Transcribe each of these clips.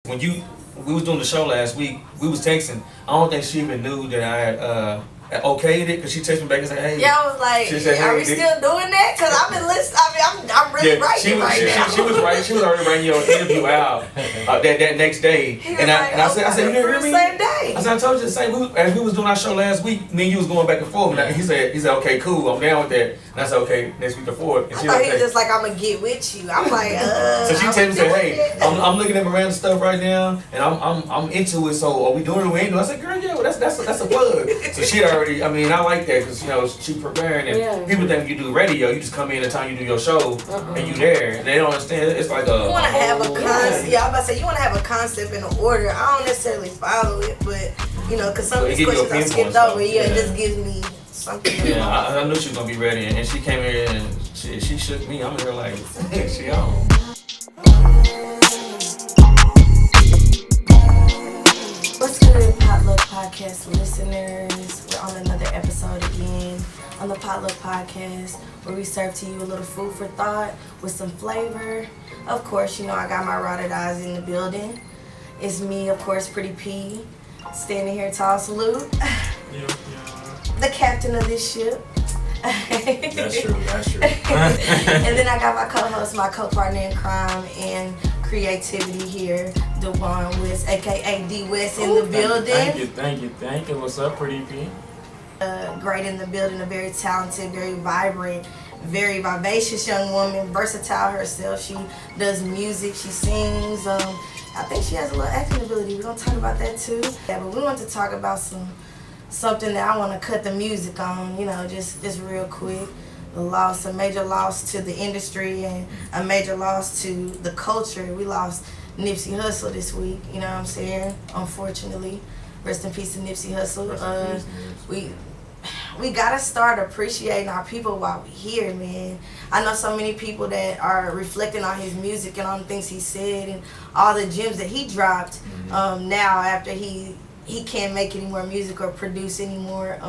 When we was doing the show last week, we was texting. I don't think she even knew that I had okayed it because she texted me back and said, "Hey." Yeah, I was like, said, "Are we still doing that?" Because I've been listening. I'm really writing now. She was writing. She was already writing your interview out that next day. And I said, "You didn't hear me?" Same day. I said, "I told you the same." As we was doing our show last week, me and you was going back and forth. And he said, "Okay, cool, I'm down with that." And I said, "Okay, next week the 4th." I thought he was just like, "I'm gonna get with you." I'm like, So she texted me, said, "Hey, I'm looking at Miranda stuff right now, and I'm into it. So are we doing it or we ain't doing it?" I said, "Girl, yeah, well, that's a plug." So she already. I mean, I like that because she preparing and people think you do radio, you just come in the time you do your show and you there. They don't understand. It's like you want to have a concept. Yeah, I'm about to say you want to have a concept in the order. I don't necessarily follow it, but because some of these questions I skipped over. Yeah, it just gives me something. Yeah, I knew she was gonna be ready, and she came here and she shook me. I'm in here like she on. What's good, Potluck Podcast listeners? We're on another episode again on the Potluck Podcast, where we serve to you a little food for thought with some flavor. Of course, I got my rotted eyes in the building. It's me, of course, Pretty P, standing here tall salute. The captain of this ship. That's true. And then I got my co-host, my co-partner in crime and creativity here, DeJuan West, aka D West, in the building. Thank you. What's up, Pretty P? Great in the building, a very talented, very vibrant, very vivacious young woman, versatile herself. She does music, she sings. I think she has a little acting ability. We're gonna talk about that too. Yeah, but we want to talk about something that I want to cut the music on. Just real quick. A major loss to the industry and a major loss to the culture. We lost Nipsey Hussle this week, you know what I'm saying? Unfortunately. Rest in peace to Nipsey Hussle. We gotta start appreciating our people while we're here, man. I know so many people that are reflecting on his music and on the things he said and all the gems that he dropped now after he can't make any more music or produce any more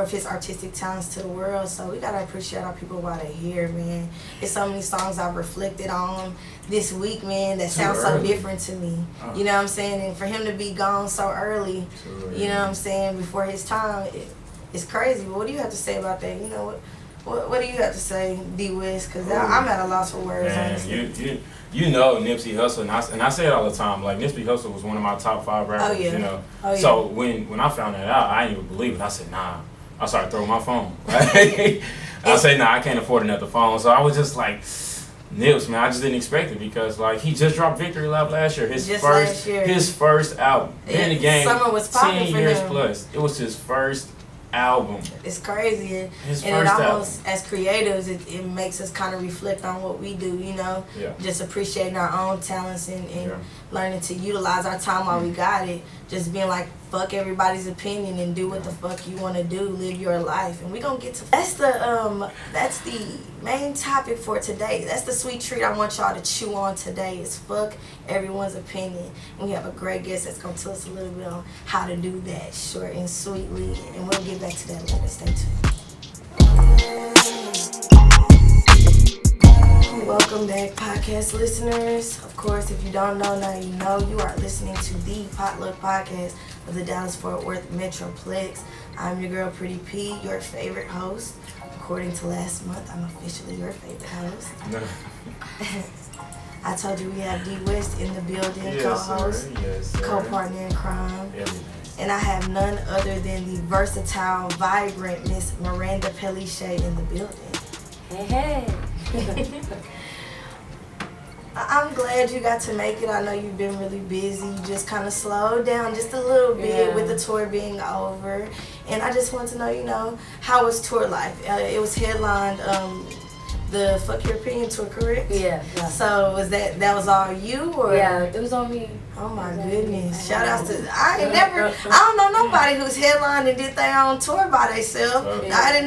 of his artistic talents to the world. So we gotta appreciate our people while they're here, man. There's so many songs I've reflected on this week, man, that sound so different to me. You know what I'm saying? And for him to be gone so early, you know what I'm saying, before his time, it's crazy. But what do you have to say about that? What do you have to say, D West? Because I'm at a loss for words, honestly. You know Nipsey Hussle, and I say it all the time. Like, Nipsey Hussle was one of my top 5 rappers. Oh, yeah. Oh, yeah. So when I found that out, I didn't even believe it. I said, nah. I started throwing my phone. I said, nah, I can't afford another phone. So I was just like, Nips, man, I just didn't expect it because he just dropped Victory Lap last year. His first album. Been in the game summer was popping 10 for years him. Plus. It was his first album. It's crazy, and it almost, as creatives, it makes us kind of reflect on what we do, just appreciating our own talents and learning to utilize our time while we got it, just being like, fuck everybody's opinion and do what the fuck you want to do, live your life. And we're gonna get to that's the main topic for today. That's the sweet treat I want y'all to chew on today, is fuck everyone's opinion. And we have a great guest that's gonna tell us a little bit on how to do that short and sweetly, and we'll get back to that later. Stay tuned. Welcome back, podcast listeners. Of course, if you don't know, now you know. You are listening to the Potluck Podcast of the Dallas-Fort Worth Metroplex. I'm your girl, Pretty P, your favorite host. According to last month, I'm officially your favorite host. I told you we have D West in the building, co-host, co-partner in crime. And I have none other than the versatile, vibrant Miss Miranda Pellishay in the building. Hey. I'm glad you got to make it. I know you've been really busy. You just kind of slowed down just a little bit with the tour being over. And I just want to know, how was tour life? It was headlined the Fuck Your Opinion tour, correct? Yeah. So was that was all you, or? Yeah, it was on me. Oh my goodness! Shout outs to I don't know nobody who's headlined and did their own tour by themselves. Not in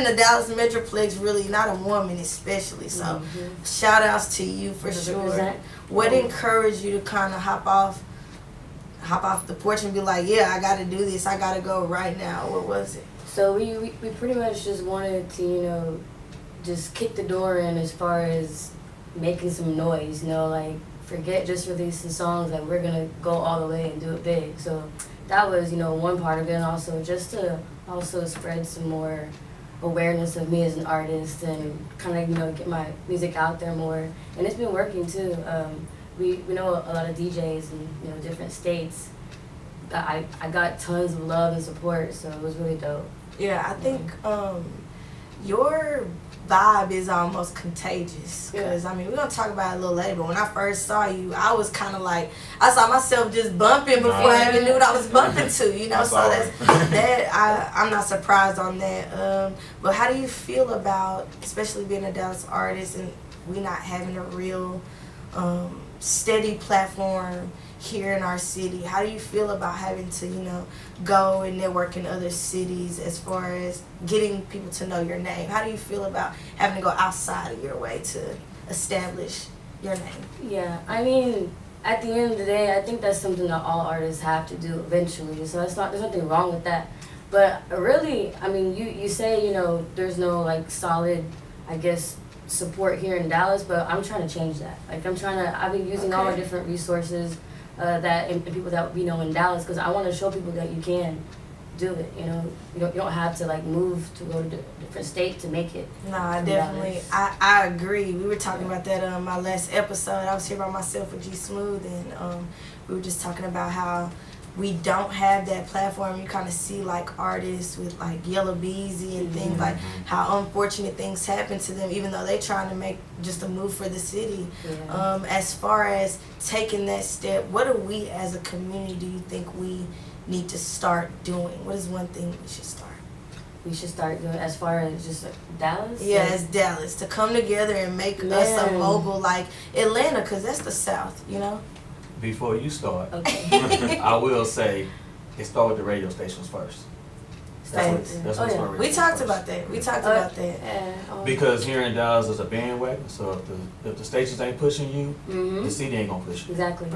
the Dallas Metroplex, really. Not a woman, especially. So, shout outs to you for sure. What encouraged you to kind of hop off the porch and be like, yeah, I got to do this. I got to go right now. What was it? So we pretty much just wanted to just kick the door in as far as making some noise. forget just releasing songs, like we're gonna go all the way and do it big. So that was, one part of it, and also just to also spread some more awareness of me as an artist and kind of, get my music out there more. And it's been working too. We know a lot of DJs in, different states. I got tons of love and support, so it was really dope. Yeah, I think your vibe is almost contagious. Because, we're going to talk about it a little later, but when I first saw you, I was kind of like, I saw myself just bumping before I even knew what I was bumping to, so I'm not surprised on that. But how do you feel about, especially being a Dallas artist and we not having a real steady platform here in our city? How do you feel about having to, go and network in other cities as far as getting people to know your name? How do you feel about having to go outside of your way to establish your name? Yeah, at the end of the day, I think that's something that all artists have to do eventually. So there's nothing wrong with that. But really, you say, there's no solid, support here in Dallas, but I'm trying to change that. I've been using all the different resources and people that we know in Dallas, because I want to show people that you can do it. You don't have to move to go to a different state to make it. No, I definitely, I agree. We were talking about that on my last episode. I was here by myself with G Smooth, and we were just talking about how we don't have that platform. You kind of see artists with Yellow Beezy and things, how unfortunate things happen to them, even though they're trying to make just a move for the city. Yeah. As far as taking that step, what do we as a community do you think we need to start doing? What is one thing we should start? We should start doing as far as just Dallas? Yeah, as Dallas, to come together and make us a mogul like Atlanta, because that's the South, Before you start, Okay. I will say it started with the radio stations first. That's what We talked about that. Yeah. Because here in Dallas is a bandwagon, so if the stations ain't pushing you, the city ain't gonna push you. Exactly.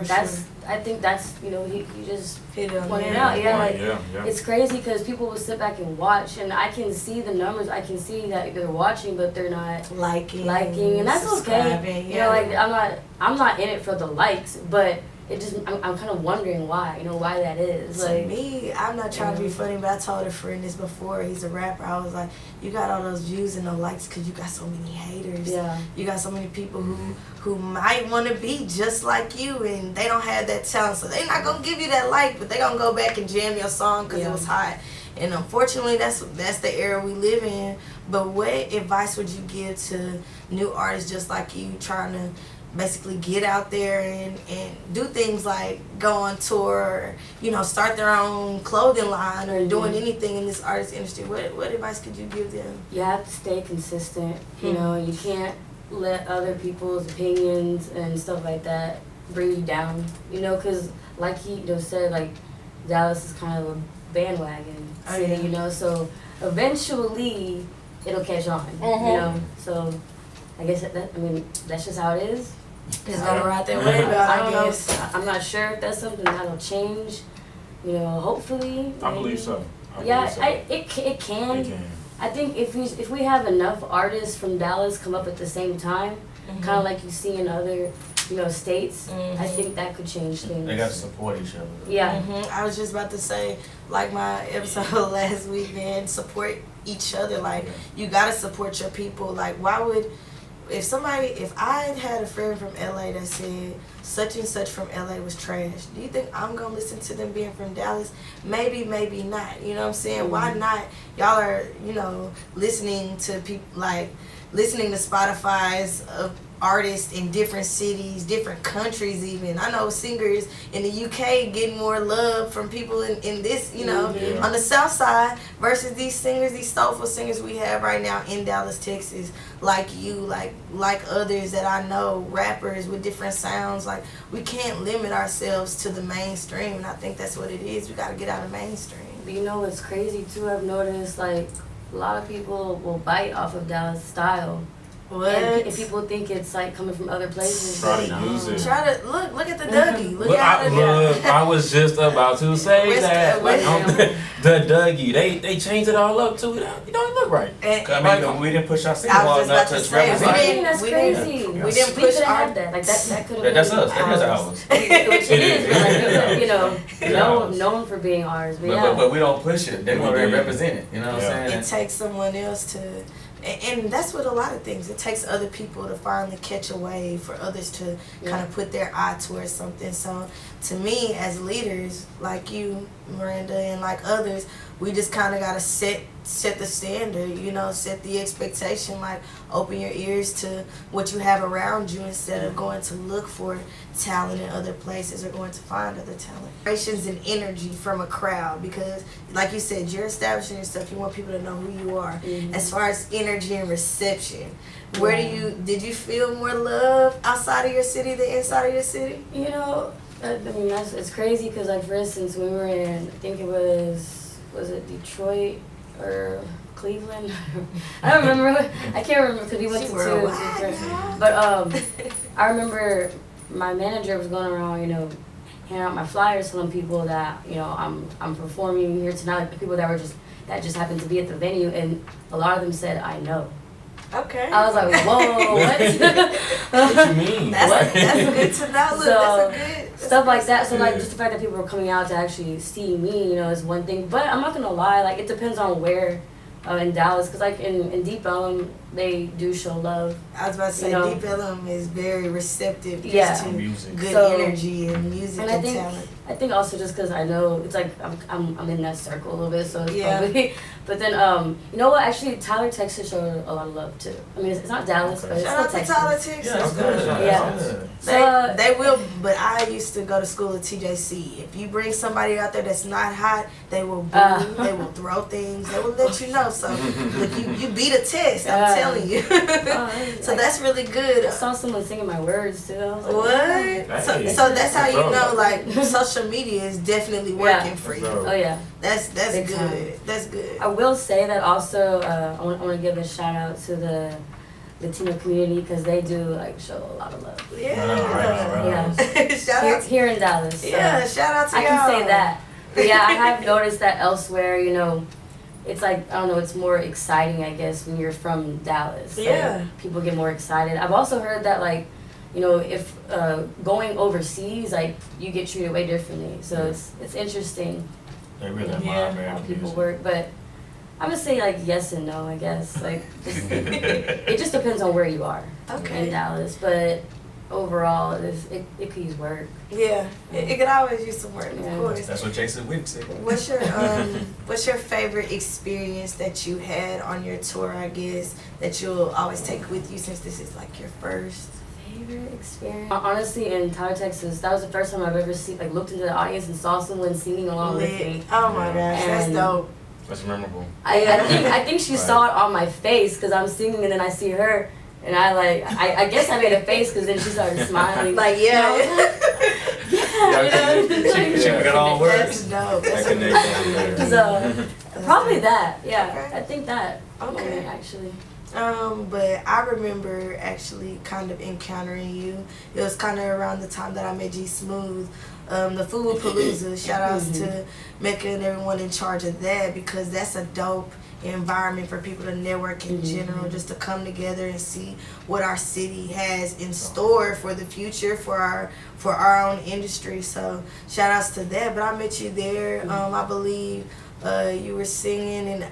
I think that's, he just hit it on pointed the out. head. Yeah, It's crazy because people will sit back and watch, and I can see the numbers. I can see that they're watching, but they're not liking, and that's okay. Yeah. I'm not in it for the likes, but it just I'm kind of wondering why, why that is. To me, I'm not trying to be funny, but I told a friend this before. He's a rapper. I was like, you got all those views and no likes because you got so many haters. Yeah. You got so many people who might want to be just like you, and they don't have that talent, so they're not gonna give you that like, but they gonna go back and jam your song because it was hot. And unfortunately, that's the era we live in. But what advice would you give to new artists just like you, trying to basically get out there and do things like go on tour, or start their own clothing line, or doing anything in this artist industry? What advice could you give them? You have to stay consistent. You can't let other people's opinions and stuff like that bring you down. Because like he said, Dallas is kind of a bandwagon city. So eventually it'll catch on. So I guess that's just how it is. It's gonna ride that way, but I don't know. I'm not sure if that's something that'll change. Hopefully. I believe so. It can. I think if we have enough artists from Dallas come up at the same time, kind of like you see in other states, I think that could change things. They got to support each other. Yeah. I was just about to say, my episode last week, man, support each other. You gotta support your people. Why would, if I had a friend from LA that said such and such from LA was trash, do you think I'm gonna listen to them being from Dallas? Maybe, maybe not. You know what I'm saying? Why not? Y'all are, listening to people, listening to Spotify's artists in different cities, different countries even. I know singers in the UK getting more love from people in this, on the South Side versus these singers, these soulful singers we have right now in Dallas, Texas, like you, like others that I know, rappers with different sounds. We can't limit ourselves to the mainstream, and I think that's what it is. We got to get out of mainstream. But what's crazy too, I've noticed, a lot of people will bite off of Dallas style. What? And if people think it's like coming from other places, Try to use it. Try to look at the Dougie. Look Look, at I was just about to say that. The Dougie, they changed it all up too. It don't look right. I mean, we didn't push our city I was laws just not about to to say, represent. that's crazy. We didn't push could've our. had that. Like that could have That's been us. That is ours. Which it is. Yeah. Known for being ours. But, But we don't push it. They want to represent it. You know what I'm saying? It takes someone else to, and that's what a lot of things. It takes other people to finally catch a wave, for others to kind of put their eye towards something. So to me, as leaders like you, Miranda, and like others, we just kind of got to set the standard, set the expectation, like open your ears to what you have around you instead of going to look for talent in other places or going to find other talent. Vibrations and energy from a crowd, because like you said, you're establishing yourself, you want people to know who you are. As far as energy and reception, where did you feel more love outside of your city than inside of your city? I mean, it's crazy because, like, for instance, when we were in, I think it was it Detroit or Cleveland? I don't remember. I can't remember because we went to two different. But I remember my manager was going around, handing out my flyers, telling people that I'm performing here tonight. Like, people that just happened to be at the venue, and a lot of them said, "I know." Okay. I was like, whoa, what? What you mean? That's good to know. Look, So, that's a good stuff like that. So, like, just the fact that people were coming out to actually see me, is one thing. But I'm not going to lie, like, it depends on where in Dallas. Because, like, in Deep Ellum, they do show love. I was about to say, Deep Ellum is very receptive to music. good energy and music and talent. I think also just because I know it's like I'm in that circle a little bit, so it's probably. But then you know what? Actually, Tyler, Texas showed a lot of love too. I mean, it's not Dallas, but it's Shout still out to Tyler, Texas. Yeah, that's good. Yeah. So, they will, but I used to go to school at TJC. If you bring somebody out there that's not hot, they will boo, they will throw things, they will let you know. So look, you beat a test, I'm telling you. So that's really good. I saw someone singing my words too. I was like, what? So that's how you know, like, social media is definitely working for you. Oh yeah. That's Big good. time. That's good. I will say that also. I want to give a shout out to the Latino community because they do show a lot of love. Yeah. Shout out here in Dallas. So yeah. Shout out to y'all. I can say that. But yeah, I have noticed that elsewhere. It's like, I don't know, it's more exciting, I guess, when you're from Dallas. Yeah. People get more excited. I've also heard that, if going overseas, you get treated way differently. So it's interesting. They really admire American how people music. work. But I'm going to say, yes and no, I guess. It just depends on where you are in Dallas. But overall, it could use work. Yeah, it could always use some work, of course. That's what Jason Wick said. What's your favorite experience that you had on your tour, I guess, that you'll always take with you since this is your first? Favorite experience? Honestly, in Tyler, Texas, that was the first time I've ever looked into the audience and saw someone singing along with me. Oh my gosh, that's dope. That's memorable. I think she saw it on my face because I'm singing and then I see her. And I guess I made a face because then she started smiling. Yeah. She got all That's words. dope. That connection. So, probably that. Yeah, Okay. I think that. Okay. Actually. But I remember actually kind of encountering you. It was kind of around the time that I met G Smooth. The Food Palooza. Shout outs to Mecca and everyone in charge of that, because that's a dope environment for people to network in general, just to come together and see what our city has in store for the future for our own industry. So shout outs to that. But I met you there. I believe you were singing, and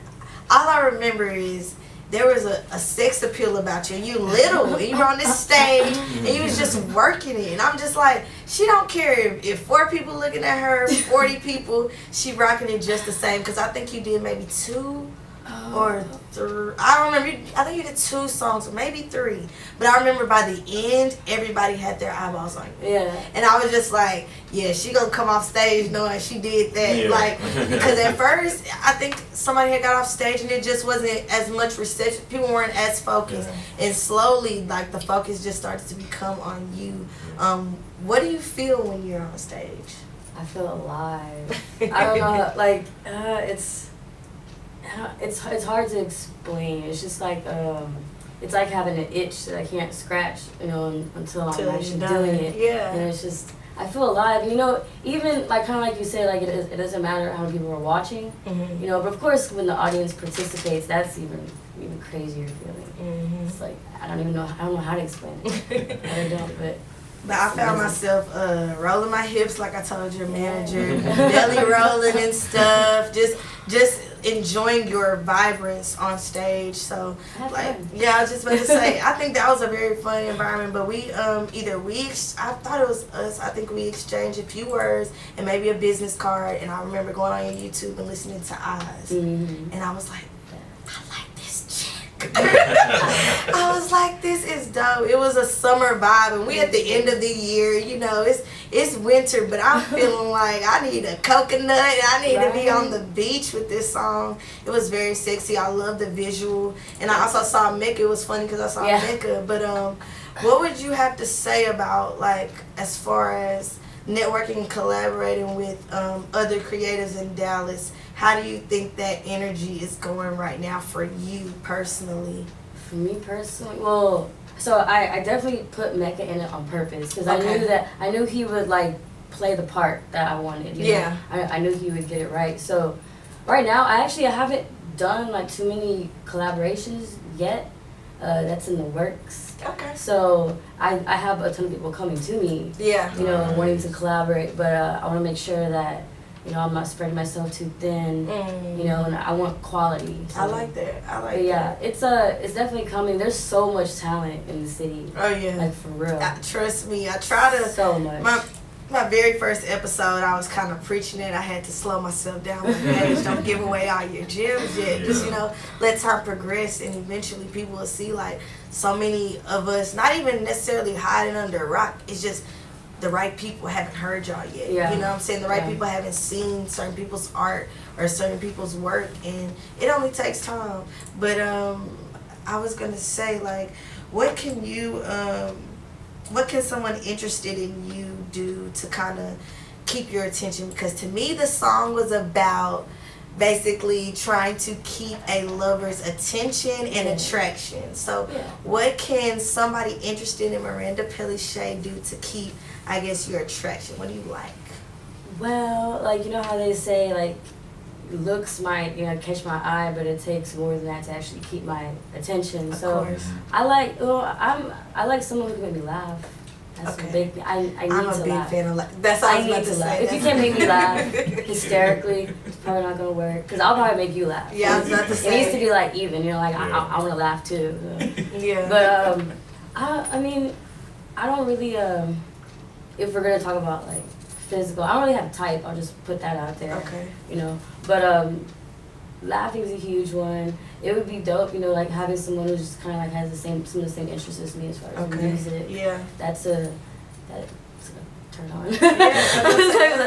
all I remember is there was a sex appeal about you, and you little, and you were on this stage, and you was just working it, and I'm just like, she don't care if 4 people looking at her, 40 people, she rocking it just the same, because I think you did maybe 2 or 3, I don't remember, I think you did 2 songs, or maybe 3, but I remember by the end, everybody had their eyeballs on you. Yeah. And I was just like, yeah, she gonna come off stage knowing she did that. Yeah. Because at first, I think somebody had got off stage and it just wasn't as much reception. People weren't as focused. Yeah. And slowly, the focus just started to become on you. What do you feel when you're on stage? I feel alive. I don't know, it's hard to explain. It's just it's like having an itch that I can't scratch, you know, until I'm actually doing it. Yeah. And it's just, I feel alive. You know, even like kind of like you said, like it doesn't matter how many people are watching. You know, but of course when the audience participates, that's even crazier feeling. It's like I don't know how to explain it. I don't, but I found myself rolling my hips like I told your manager, belly rolling and stuff, just enjoying your vibrance on stage. So like, yeah, I was just about to say, I think that was a very fun environment. But we I thought it was us. I think we exchanged a few words and maybe a business card. And I remember going on your YouTube and listening to Eyes, and I was like, I like this chick. I was like, this is dope. It was a summer vibe, and we at the end of the year. You know, it's winter, but I'm feeling like I need a coconut. And I need to be on the beach with this song. It was very sexy. I love the visual, and I also saw Mecca. It was funny because I saw Mecca. But what would you have to say about like as far as networking and collaborating with other creatives in Dallas? How do you think that energy is going right now for you personally? For me personally, well, so I definitely put Mecca in it on purpose because I knew he would like play the part that I wanted. You know? I knew he would get it right. So right now, I haven't done like too many collaborations yet. That's in the works. Okay. So I have a ton of people coming to me. Yeah. You know, wanting to collaborate, but I want to make sure that, you know, I'm not spreading myself too thin. You know, and I want quality. So. I like that. Yeah, it's definitely coming. There's so much talent in the city. Oh yeah. Like for real. Trust me, I try to. So much. My very first episode, I was kind of preaching it. I had to slow myself down. Like, hey, don't give away all your gems yet. Just, you know, let time progress, and eventually people will see, like, so many of us, not even necessarily hiding under a rock. It's just the right people haven't heard y'all yet. Yeah. You know what I'm saying? The right people haven't seen certain people's art or certain people's work, and it only takes time. But I was going to say, like, what can someone interested in you do to kind of keep your attention? Because to me, the song was about basically trying to keep a lover's attention and attraction. So what can somebody interested in Miranda Pellishay do to keep, I guess, your attraction? What do you like? Well, like, you know how they say, like, looks might, you know, catch my eye, but it takes more than that to actually keep my attention. Of so course. I like someone who can make me laugh. That's a big thing. I need to laugh. I'm a big fan of laugh. That's all I was about to say. If you can't make me laugh hysterically, it's probably not gonna work. Cause I'll probably make you laugh. Yeah, I was about to say. It needs to be like even. You know, like I want to laugh too. So. Yeah. But I mean, I don't really if we're gonna talk about like physical, I don't really have a type. I'll just put that out there. Okay. You know, but laughing is a huge one. It would be dope, you know, like having someone who just kind of like has some of the same interests as me as far as music. Yeah. That's a turn on. Yeah,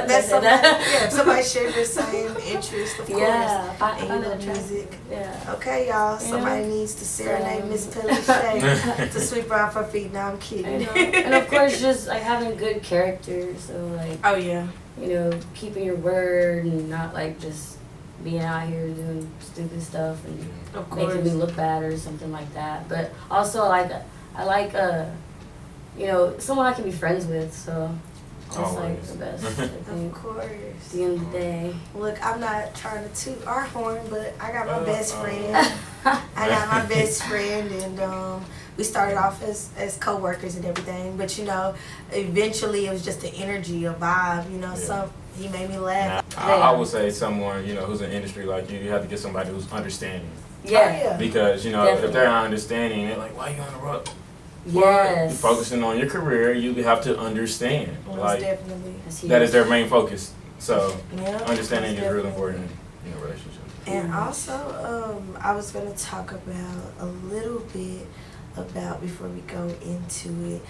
that's somebody. Yeah, somebody share your same interest, of course. Yeah, and you know music. Yeah. Okay, y'all. Somebody needs to serenade Miss Pellishay to sweep her off her feet. Now I'm kidding. And of course, just like having good character. So like. Oh yeah. You know, keeping your word and not like just being out here doing stupid stuff and making me look bad or something like that. But also like I like you know, someone I can be friends with. So. That's like the best, I think. Of course. At the end of the day. Look, I'm not trying to toot our horn, but I got my best friend. I got my best friend, and we started off as co-workers and everything. But, you know, eventually it was just the energy, a vibe, you know. So he made me laugh. I would say someone, you know, who's in industry like you have to get somebody who's understanding. Yeah. Because, you know, if they're not understanding, they're like, why are you on the road? Yes. You're focusing on your career, you have to understand. Most definitely. That is their main focus. So understanding is definitely really important in a relationship. And also, I was going to talk about a little bit about, before we go into it,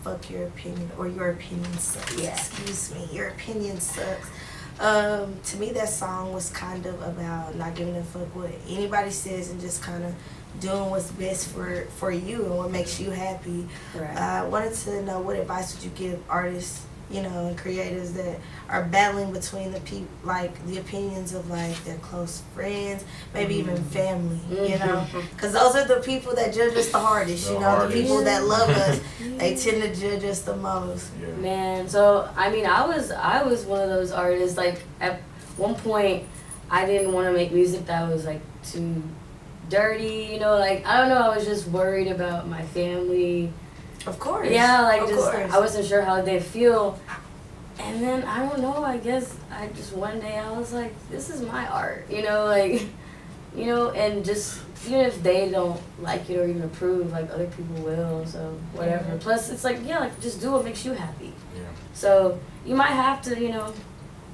fuck your opinion, or your opinion sucks. Yeah. Excuse me, your opinion sucks. To me, that song was kind of about not giving a fuck what anybody says and just kind of doing what's best for you and what makes you happy. Right. I wanted to know, what advice would you give artists, you know, and creators that are battling between the people, like the opinions of like their close friends, maybe even family, you know, because those are the people that judge us the hardest, you know, the people that love us, they tend to judge us the most. Yeah. Man, so I mean, I was one of those artists. Like at one point, I didn't want to make music that was like too dirty, you know, like I don't know, I was just worried about my family. Of course. Yeah, like of just course. I wasn't sure how they feel. And then I don't know, I guess I just one day I was like, this is my art, you know, like, you know, and just even if they don't like it or even approve, like other people will, so whatever. Mm-hmm. Plus it's like, yeah, like just do what makes you happy. Yeah. So you might have to, you know,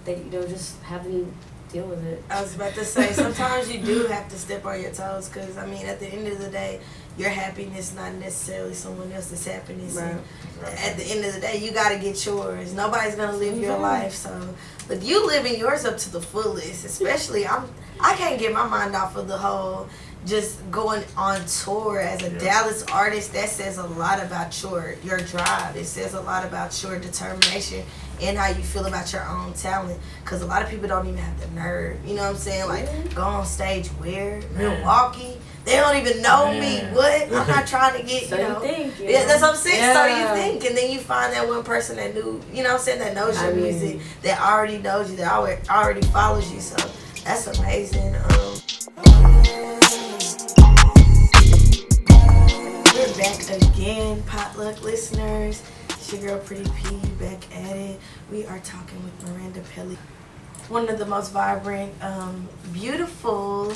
just have them deal with it. I was about to say, sometimes you do have to step on your toes, because I mean, at the end of the day, your happiness not necessarily someone else's happiness. Right. And at the end of the day, you got to get yours. Nobody's gonna live your life, so but you living yours up to the fullest. Especially, I can't get my mind off of the whole just going on tour as a Dallas artist. That says a lot about your drive. It says a lot about your determination and how you feel about your own talent. Because a lot of people don't even have the nerve. You know what I'm saying? Like, go on stage where? Milwaukee? They don't even know me. What? I'm not trying to get, So you know. you think, Yeah, that's what I'm saying. Yeah. So you think. And then you find that one person that knew, you know what I'm saying, that knows your music, that already knows you, that already follows you. So that's amazing. We're back again, Potluck listeners. It's your girl Pretty P back at it. We are talking with Miranda Pellishay, one of the most vibrant, beautiful,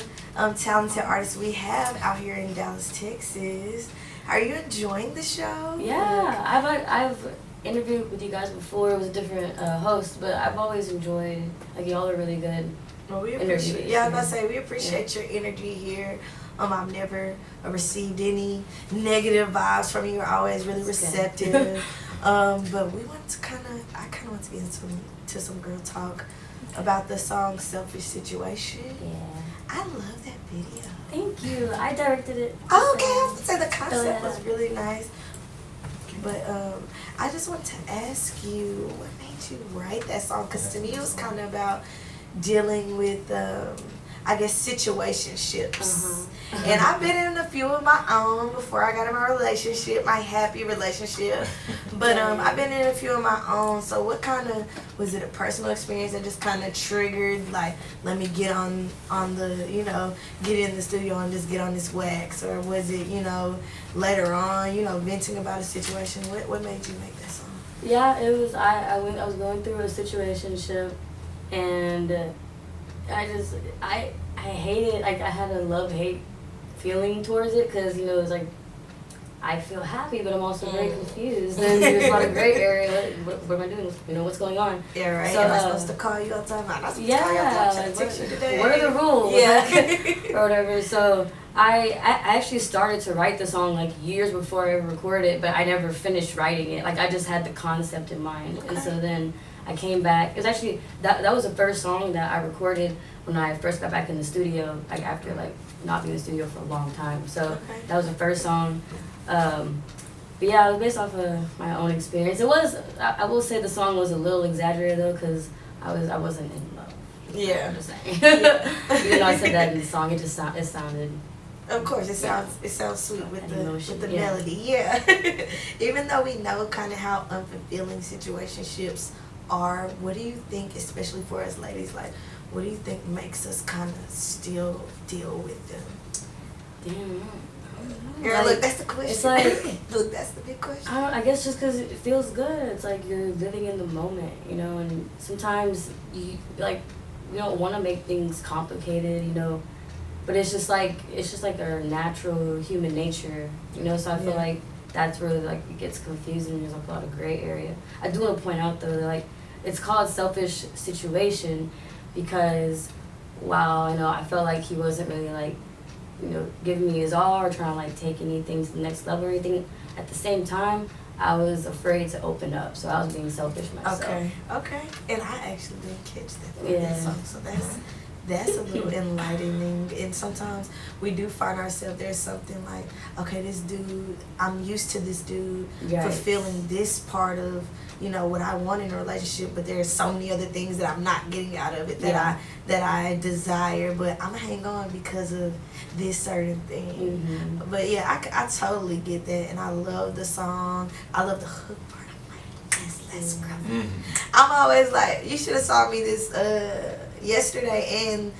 talented artists we have out here in Dallas, Texas. Are you enjoying the show? Yeah, I've interviewed with you guys before. It was a different host, but I've always enjoyed. Like y'all are really good. Well, we interviews. appreciate. Yeah, I was about to say we appreciate your energy here. I've never received any negative vibes from you. You're always really receptive. But we want to I kind of want to get into some girl talk about the song "Selfish Situation." Yeah. I love that video. Thank you. I directed it. Oh, okay, I was gonna say the concept yeah. was really nice. But I just want to ask you, what made you write that song? Because to me, it was kind of about dealing with, I guess, situationships. And I've been in a few of my own before I got in my relationship, my happy relationship. But I've been in a few of my own. So what kind of, was it a personal experience that just kind of triggered, like, let me get on the, you know, get in the studio and just get on this wax? Or was it, you know, later on, you know, venting about a situation? What made you make that song? Yeah, it was. I was going through a situationship, and I hated, like, I had a love-hate feeling towards it, because, you know, it's like, I feel happy, but I'm also very confused, and there's a lot of gray area. What am I doing? You know, what's going on? Yeah, right. So, am I supposed to call you all the time? I'm not supposed to call you all the time. like, Text you today. what are the rules? Yeah. Or whatever. So I actually started to write the song like years before I ever recorded it, but I never finished writing it. Like, I just had the concept in mind. Okay. And so then I came back. It was actually, that was the first song that I recorded when I first got back in the studio, like after like not being in the studio for a long time. So that was the first song. But yeah, it was based off of my own experience. It was, I will say the song was a little exaggerated though, because I wasn't in love. Yeah. I'm just saying. Even though I said that in the song, it sounded. Of course, it sounds sweet with That emotion, the yeah. melody. Yeah. Even though we know kind of how unfulfilling situationships are, what do you think, especially for us ladies, like, what do you think makes us kind of still deal with them? Damn. Girl, Like, look, that's the question. it's like- look, that's the big question. I guess just because it feels good. It's like you're living in the moment, you know, and sometimes you don't want to make things complicated, you know, but it's just like our natural human nature, you know, so I feel like that's where like it gets confusing. There's like a lot of gray area. I do want to point out though that like it's called Selfish Situation because while, you know, I felt like he wasn't really like, you know, giving me his all or trying to like take anything to the next level or anything, at the same time I was afraid to open up, so I was being selfish myself. Okay. And I actually didn't catch that. Yeah. Song, so that's a little enlightening. And sometimes we do find ourselves, there's something like, okay, this dude, I'm used to this dude fulfilling this part of, you know, what I want in a relationship, but there's so many other things that I'm not getting out of it that I desire, but I'm gonna hang on because of this certain thing. But yeah, I totally get that, and I love the song. I love the hook part. I'm like, yes, let's go. I'm always like, you should have saw me this yesterday and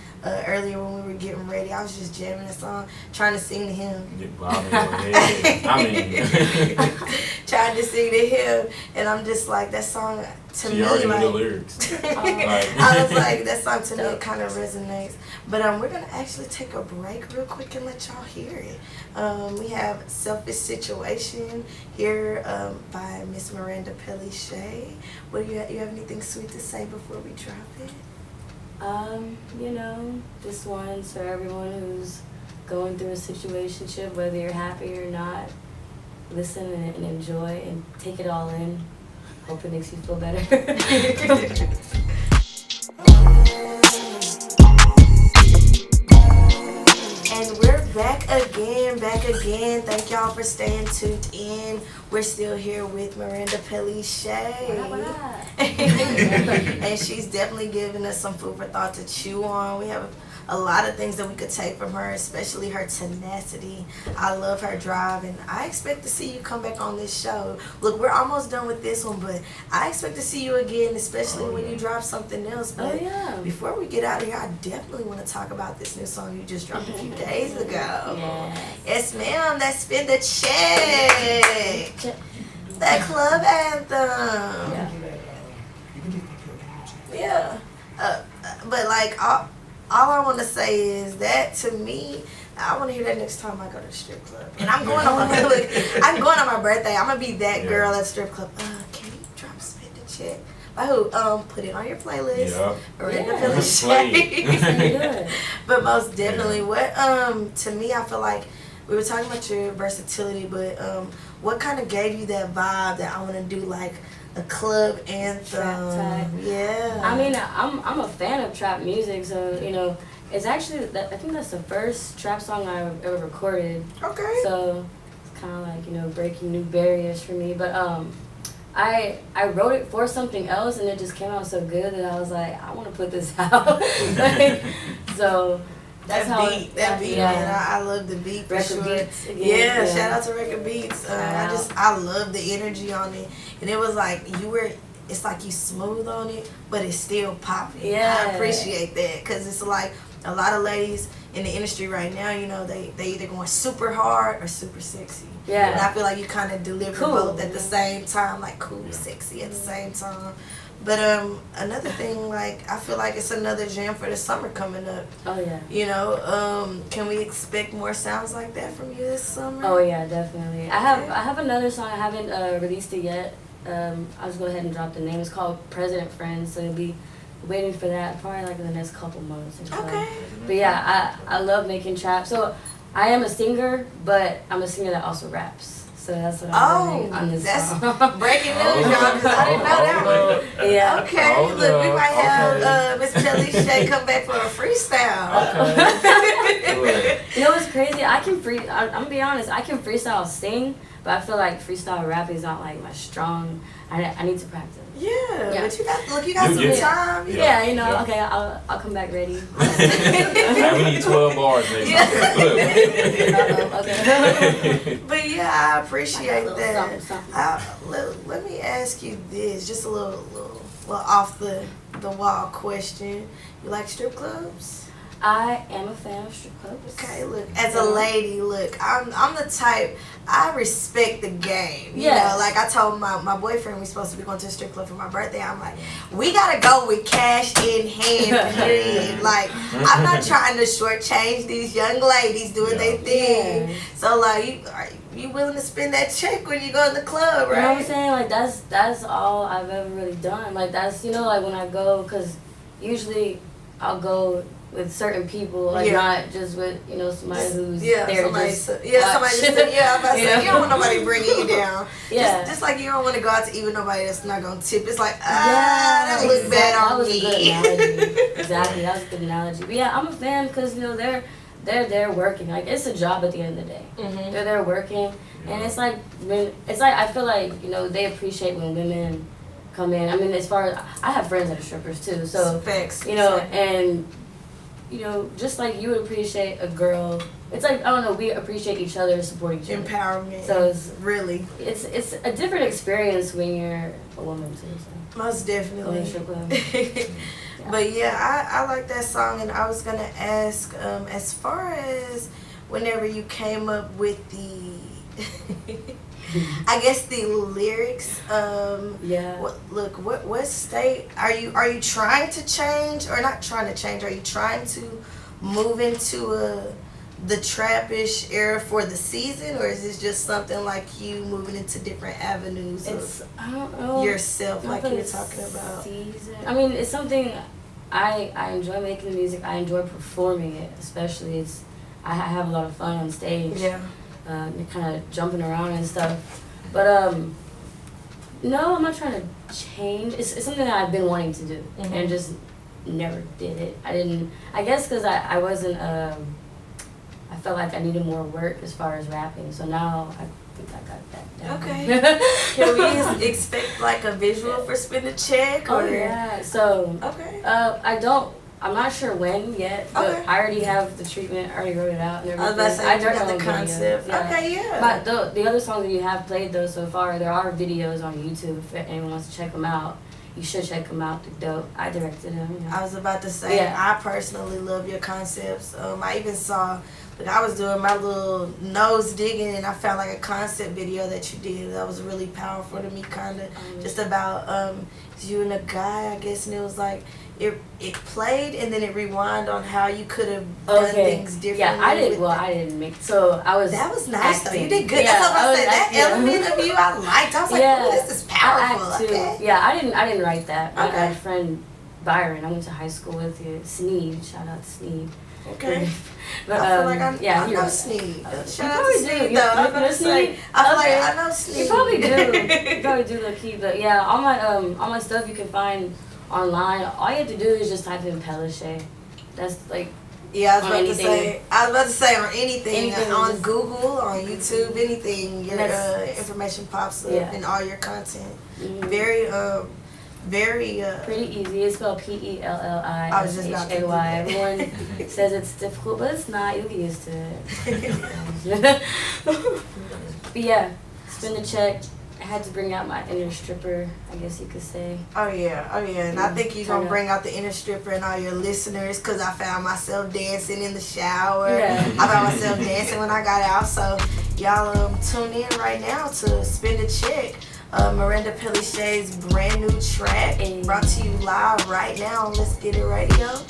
earlier when we were getting ready. I was just jamming the song, trying to sing to him. Trying to sing to him, and I'm just like, that song to me, already like, knew the lyrics. I was like, that song to me, it kind of resonates. But we're gonna actually take a break real quick and let y'all hear it. We have Selfish Situation here by Miss Miranda Pellishay. What do you have anything sweet to say before we drop it? You know, this one's for everyone who's going through a situationship, whether you're happy or not. Listen and enjoy and take it all in. Hope it makes you feel better. And we're back again. Thank y'all for staying tuned in. We're still here with Miranda Pellishay. And she's definitely giving us some food for thought to chew on. We have a lot of things that we could take from her, especially her tenacity. I love her drive, and I expect to see you come back on this show. Look, we're almost done with this one, but I expect to see you again, especially when you drop something else. But before we get out of here, I definitely want to talk about this new song you just dropped a few days ago. Yes, ma'am. That's Spin the Check. That club anthem. Yeah. But like, all I want to say is that to me, I want to hear that next time I go to the strip club. And I'm going on my I'm going on my birthday. I'm gonna be that girl at the strip club. Can you drop Spin the Check? By who? Put it on your playlist. Miranda Pellishay. But most definitely, what to me, I feel like we were talking about your versatility, but what kind of gave you that vibe that I want to do like a club anthem? Yeah. I mean, I'm a fan of trap music, so you know, it's actually I think that's the first trap song I ever recorded. Okay. So it's kind of like, you know, breaking new barriers for me. But I wrote it for something else, and it just came out so good that I was like, I want to put this out. So. That's that beat, man. I love the beat for Record sure. Beats again, Shout out to Record Beats. I love the energy on it, and it was like it's like you smooth on it, but it's still popping. I appreciate that, because it's like a lot of ladies in the industry right now, you know, they either going super hard or super sexy. And I feel like you kind of deliver both at the same time, like cool, sexy at the same time. But another thing, like, I feel like it's another jam for the summer coming up. You know, can we expect more sounds like that from you this summer? Oh yeah, definitely. I have another song. I haven't released it yet. I'll just go ahead and drop the name. It's called President Friends, so you'll be waiting for that probably like in the next couple months or so. But yeah, I love making trap. So I am a singer, but I'm a singer that also raps. So that's what I'm doing on this song. Breaking news, y'all, because I didn't know that one. Okay, look, we might have Miss Pellishay come back for a freestyle. You know what's crazy? I'm gonna be honest, I can freestyle sing, but I feel like freestyle rap is not like my strong. I need to practice. But you got some time. You know, okay, I'll come back ready. We need 12 bars next time. Okay. But yeah, I appreciate that. Something. Let me ask you this, just a little off the wall question. You like strip clubs? I am a fan of strip clubs. Okay, look, as a lady, I'm the type, I respect the game. You know, like I told my boyfriend we're supposed to be going to a strip club for my birthday. I'm like, we gotta go with cash in hand, period. Like, I'm not trying to shortchange these young ladies doing their thing. So like, you willing to spend that check when you go in the club, right? You know what I'm saying? Like, that's all I've ever really done. Like, that's, you know, like when I go, because usually I'll go with certain people, like not just with somebody who's there somebody just somebody just I'm about to say, you don't want nobody bringing you down. Yeah, just like you don't want to go out to eat with nobody that's not gonna tip. It's like that looks bad on me. That was a good analogy. Exactly, that was a good analogy. But yeah, I'm a fan because they're there working. Like it's a job at the end of the day. Mm-hmm. They're there working, and it's like I feel like they appreciate when women come in. I mean, as far as I have friends that are strippers too, so Facts. And just like you would appreciate a girl, it's like, I don't know, we appreciate each other, support each other. Empowerment. So it's really, it's a different experience when you're a woman too. So. Most definitely. Yeah. But yeah, I like that song, and I was gonna ask, as far as whenever you came up with the I guess the lyrics. What state are you trying to change, or not trying to change? Are you trying to move into the trappish era for the season, or is this just something like you moving into different avenues I don't know, yourself, like you were talking about? Season. I mean, it's something I enjoy making the music. I enjoy performing it, especially. I have a lot of fun on stage. Yeah. You're kind of jumping around and stuff. But no, I'm not trying to change. It's something that I've been wanting to do, and just never did it. I guess because I wasn't, I felt like I needed more work as far as rapping. So now I think I got that down. Okay. Can we expect like a visual for Spin the Check? Or? Oh, yeah. So, okay. I'm not sure when yet, but I already have the treatment. I already wrote it out and everything. I was about to say, you got the video. concept. Yeah. Okay, yeah. But the other songs that you have played though so far, there are videos on YouTube if anyone wants to check them out. You should check them out. They're dope. I directed them. I was about to say, I personally love your concepts. I even saw, I was doing my little nose digging, and I found like a concept video that you did that was really powerful to me, kind of just about you and a guy, I guess, and it was like it played and then it rewind on how you could have done things differently. Yeah, I didn't make. So I was. That was nice acting. though. You did good. That's what I said. That element of you, I liked. I was like, oh, this is powerful. I act too. Yeah, I didn't write that. I had a friend Byron. I went to high school with you. Sneed. Shout out to Sneed. Okay. But I feel like I know Sneed. Shout out to Sneed though. I feel like I know Sneed. You probably do. You probably do low key, but yeah, all my stuff you can find online. All you have to do is just type in Pellishay. That's like. Yeah, I was about to say on anything on Google, on YouTube, anything. Your information pops up in all your content. Mm-hmm. Very pretty easy. It's spelled Pellishay. Everyone says it's difficult, but it's not. You'll get used to it. But yeah, Spin the Check. I had to bring out my inner stripper, I guess you could say. Oh yeah. And I think you're going to bring out the inner stripper and all your listeners, because I found myself dancing in the shower. Yeah. I found myself dancing when I got out. So y'all tune in right now to Spin the Check. Miranda Pellishay's brand new track, brought to you live right now on Let's Get It Radio.